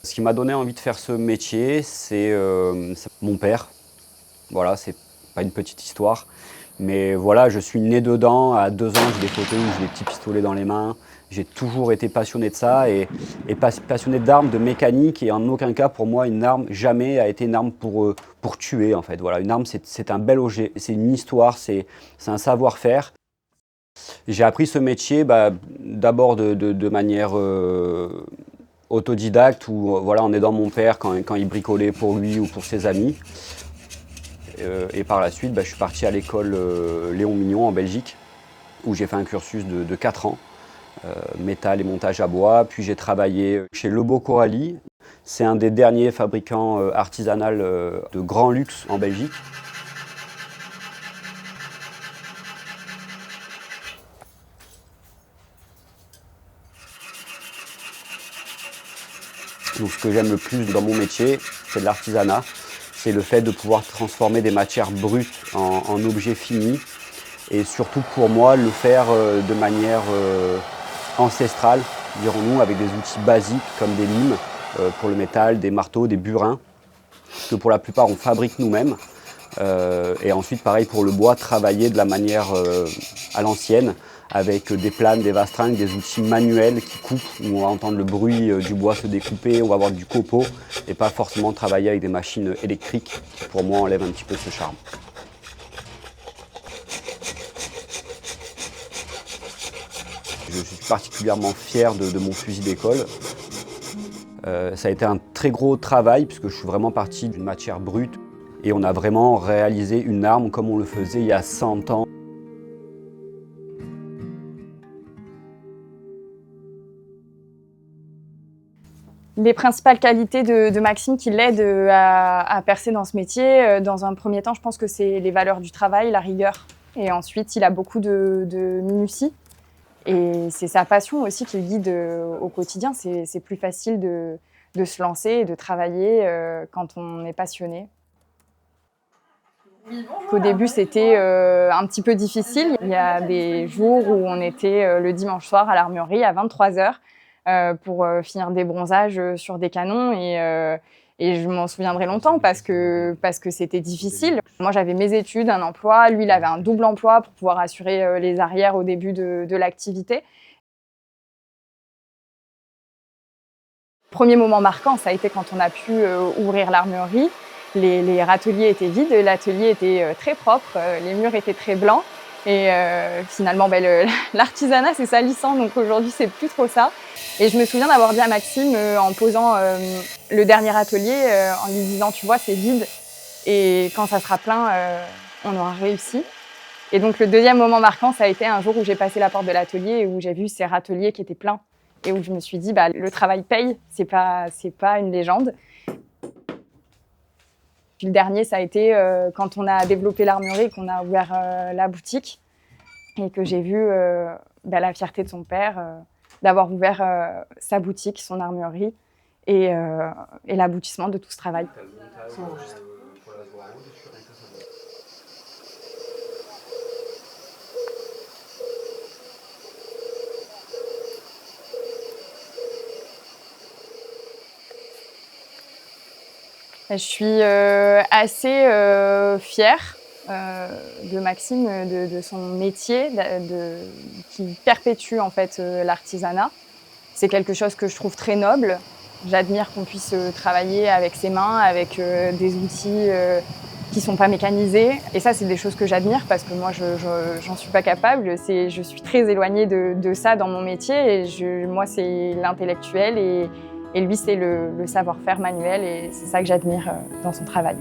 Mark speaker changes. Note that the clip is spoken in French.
Speaker 1: Ce qui m'a donné envie de faire ce métier, c'est mon père. Voilà, c'est pas une petite histoire. Mais voilà, je suis né dedans. À 2 ans, j'ai des photos où j'ai des petits pistolets dans les mains. J'ai toujours été passionné de ça et passionné d'armes, de mécanique. Et en aucun cas, pour moi, une arme jamais a été une arme pour tuer, en fait. Voilà, une arme, c'est un bel objet, c'est une histoire, c'est un savoir-faire. J'ai appris ce métier d'abord de manière autodidacte, ou voilà, en aidant mon père quand il bricolait pour lui ou pour ses amis. Et par la suite, je suis parti à l'école Léon Mignon en Belgique, où j'ai fait un cursus de 4 ans, métal et montage à bois. Puis j'ai travaillé chez Lobo Coralie. C'est un des derniers fabricants artisanal de grand luxe en Belgique. Donc ce que j'aime le plus dans mon métier, c'est de l'artisanat. C'est le fait de pouvoir transformer des matières brutes en objets finis. Et surtout pour moi, le faire de manière ancestrale, dirons-nous, avec des outils basiques comme des limes pour le métal, des marteaux, des burins, que pour la plupart on fabrique nous-mêmes. Et ensuite, pareil pour le bois, travailler de la manière à l'ancienne, avec des planes, des vastringues, des outils manuels qui coupent, où on va entendre le bruit du bois se découper, on va avoir du copeau, et pas forcément travailler avec des machines électriques, qui pour moi enlèvent un petit peu ce charme. Je suis particulièrement fier de mon fusil d'école. Ça a été un très gros travail, puisque je suis vraiment parti d'une matière brute, et on a vraiment réalisé une arme comme on le faisait il y a 100 ans.
Speaker 2: Les principales qualités de Maxime qui l'aident à percer dans ce métier, dans un premier temps, je pense que c'est les valeurs du travail, la rigueur. Et ensuite, il a beaucoup de minutie. Et c'est sa passion aussi qui le guide au quotidien. C'est plus facile de se lancer et de travailler quand on est passionné. Au début, c'était un petit peu difficile. Il y a des jours où on était le dimanche soir à l'armurerie à 23h pour finir des bronzages sur des canons et je m'en souviendrai longtemps parce que c'était difficile. Moi, j'avais mes études, un emploi. Lui, il avait un double emploi pour pouvoir assurer les arrières au début de l'activité. Premier moment marquant, ça a été quand on a pu ouvrir l'armurerie. Les râteliers étaient vides, l'atelier était très propre, les murs étaient très blancs. Et finalement, l'artisanat, c'est salissant, donc aujourd'hui, c'est plus trop ça. Et je me souviens d'avoir dit à Maxime, en posant le dernier atelier, en lui disant, tu vois, c'est vide. Et quand ça sera plein, on aura réussi. Et donc, le deuxième moment marquant, ça a été un jour où j'ai passé la porte de l'atelier et où j'ai vu ces râteliers qui étaient pleins. Et où je me suis dit, le travail paye, c'est pas une légende. Puis le dernier, ça a été quand on a développé l'armurerie, qu'on a ouvert la boutique et que j'ai vu la fierté de son père d'avoir ouvert sa boutique, son armurerie et l'aboutissement de tout ce travail. Je suis assez fière de Maxime, de son métier, qui perpétue en fait l'artisanat. C'est quelque chose que je trouve très noble. J'admire qu'on puisse travailler avec ses mains, avec des outils qui ne sont pas mécanisés. Et ça, c'est des choses que j'admire parce que moi, j'en suis pas capable. Je suis très éloignée de ça dans mon métier. Et moi, c'est l'intellectuel et lui, c'est le savoir-faire manuel. Et c'est ça que j'admire dans son travail.